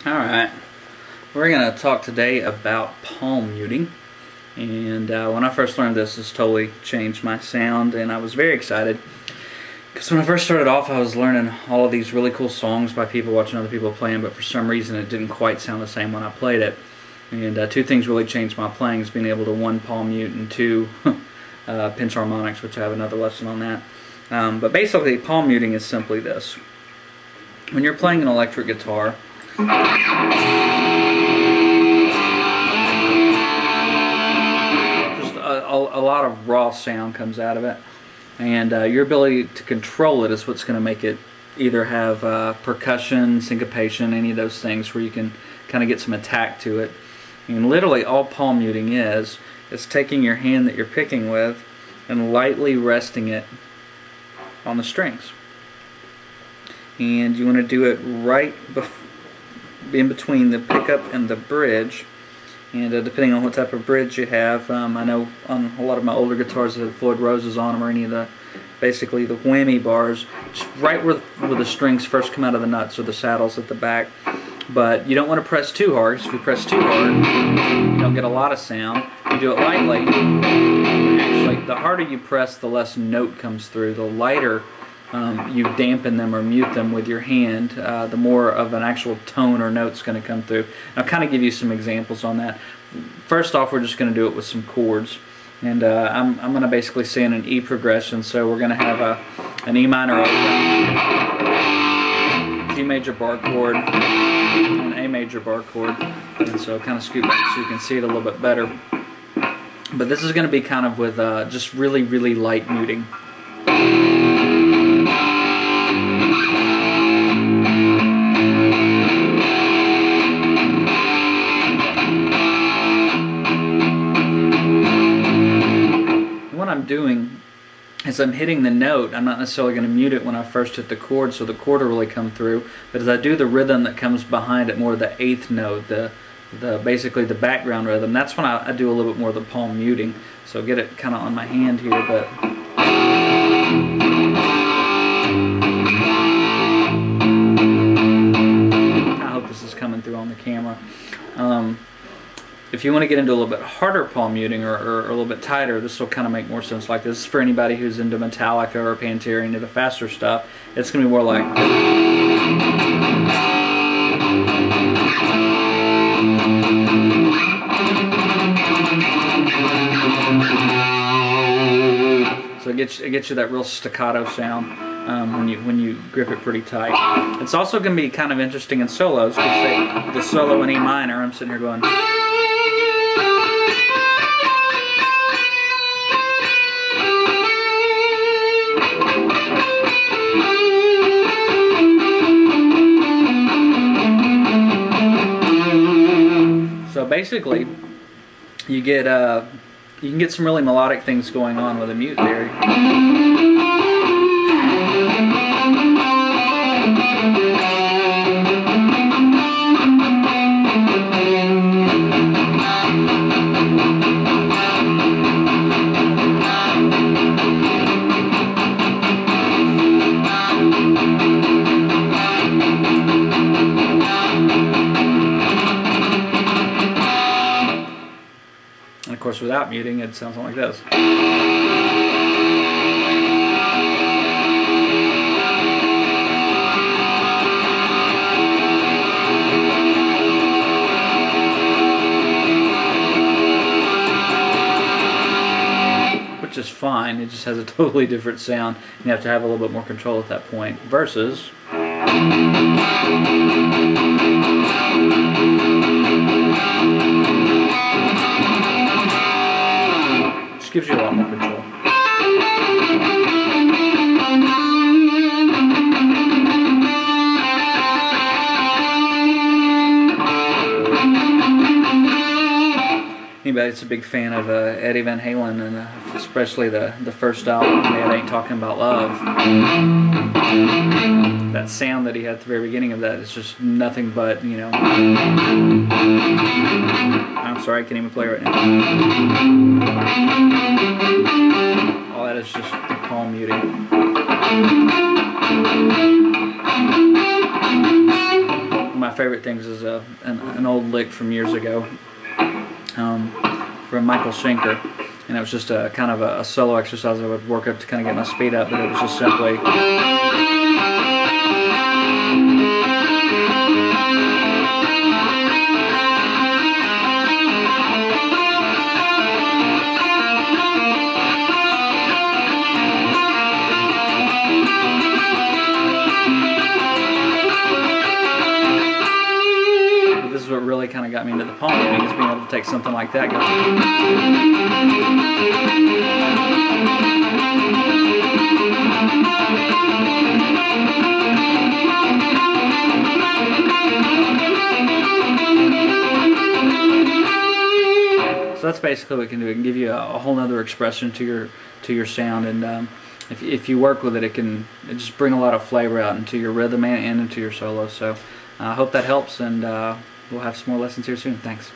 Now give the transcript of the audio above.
Alright, we're going to talk today about palm muting. And when I first learned this totally changed my sound, and I was very excited. Because when I first started off, I was learning all of these really cool songs by people, watching other people playing, but for some reason it didn't quite sound the same when I played it. And two things really changed my playing, is being able to one, palm mute, and two, pinch harmonics, which I have another lesson on that. But basically, palm muting is simply this. When you're playing an electric guitar, just a lot of raw sound comes out of it, and your ability to control it is what's going to make it either have percussion, syncopation, any of those things where you can kind of get some attack to it. And literally all palm muting is taking your hand that you're picking with and lightly resting it on the strings. And you want to do it right in between the pickup and the bridge. And depending on what type of bridge you have, I know on a lot of my older guitars that have Floyd Roses on them, or any of the, basically the whammy bars, just right where the strings first come out of the nuts or the saddles at the back. But you don't want to press too hard, because if you press too hard, you don't get a lot of sound. You do it lightly. Actually, the harder you press, the less note comes through. The lighter you dampen them or mute them with your hand, the more of an actual tone or note's going to come through. And I'll kind of give you some examples on that. First off, we're just going to do it with some chords. And I'm going to basically say in an E progression, so we're going to have an E minor open, G major bar chord, an A major bar chord. And so kind of scoot back so you can see it a little bit better. But this is going to be kind of with just really, really light muting. What I'm doing is I'm hitting the note. I'm not necessarily going to mute it when I first hit the chord, so the chord will really come through. But as I do the rhythm that comes behind it, more the eighth note, basically the background rhythm, that's when I do a little bit more of the palm muting. So get it kind of on my hand here, but I hope this is coming through on the camera. If you want to get into a little bit harder palm muting or a little bit tighter, this will kind of make more sense like this. This is for anybody who's into Metallica or Pantera, into the faster stuff. It's going to be more like... So it gets you that real staccato sound when you grip it pretty tight. It's also going to be kind of interesting in solos. Let's say the solo in E minor, I'm sitting here going... So basically, you can get some really melodic things going on with a mute there. And of course, without muting, it sounds like this. Which is fine, it just has a totally different sound. You have to have a little bit more control at that point, versus... gives you a lot more control. Anybody that's a big fan of Eddie Van Halen, and especially the first album, Man Ain't Talking About Love, that sound that he had at the very beginning of that is just nothing but, you know... I'm sorry, I can't even play right now. All that is just the palm muting. My favorite things is an old lick from years ago from Michael Schenker, and it was just a kind of a solo exercise I would work up to kind of get my speed up, but it was just simply what really kind of got me into the pony, is being able to take something like that, go. So that's basically what it can do. It can give you a whole other expression to your sound, and if you work with it, it can just bring a lot of flavor out into your rhythm and into your solo. So I hope that helps, and we'll have some more lessons here soon. Thanks.